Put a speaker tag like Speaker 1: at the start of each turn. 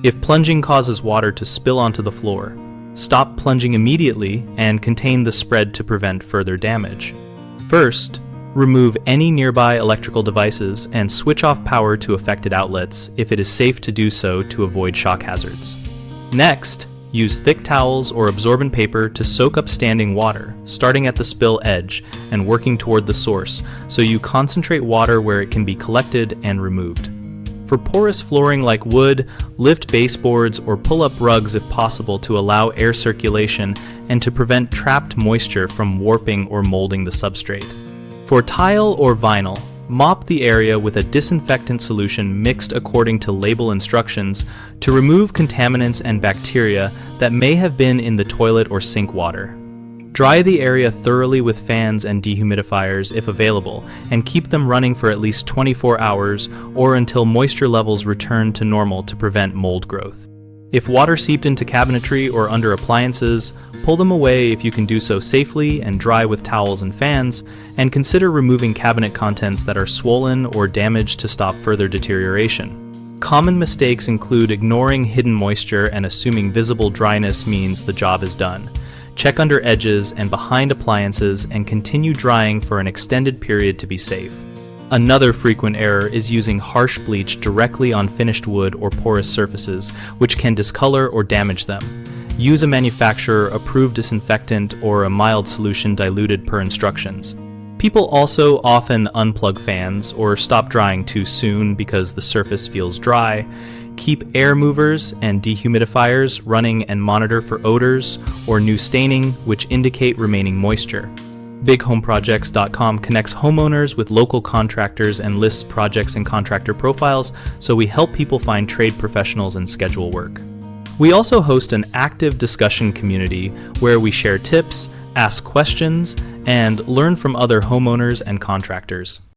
Speaker 1: If plunging causes water to spill onto the floor, stop plunging immediately and contain the spread to prevent further damage. First, remove any nearby electrical devices and switch off power to affected outlets if it is safe to do so to avoid shock hazards. Next, use thick towels or absorbent paper to soak up standing water, starting at the spill edge and working toward the source, so you concentrate water where it can be collected and removed. For porous flooring like wood, lift baseboards or pull up rugs if possible to allow air circulation and to prevent trapped moisture from warping or molding the substrate. For tile or vinyl, mop the area with a disinfectant solution mixed according to label instructions to remove contaminants and bacteria that may have been in the toilet or sink water. Dry the area thoroughly with fans and dehumidifiers if available, and keep them running for at least 24 hours or until moisture levels return to normal to prevent mold growth. If water seeped into cabinetry or under appliances, pull them away if you can do so safely and dry with towels and fans, and consider removing cabinet contents that are swollen or damaged to stop further deterioration. Common mistakes include ignoring hidden moisture and assuming visible dryness means the job is done. Check under edges and behind appliances and continue drying for an extended period to be safe. Another frequent error is using harsh bleach directly on finished wood or porous surfaces, which can discolor or damage them. Use a manufacturer-approved disinfectant or a mild solution diluted per instructions. People also often unplug fans or stop drying too soon because the surface feels dry. Keep air movers and dehumidifiers running and monitor for odors or new staining, which indicate remaining moisture. BigHomeProjects.com connects homeowners with local contractors and lists projects and contractor profiles, so we help people find trade professionals and schedule work. We also host an active discussion community where we share tips, ask questions, and learn from other homeowners and contractors.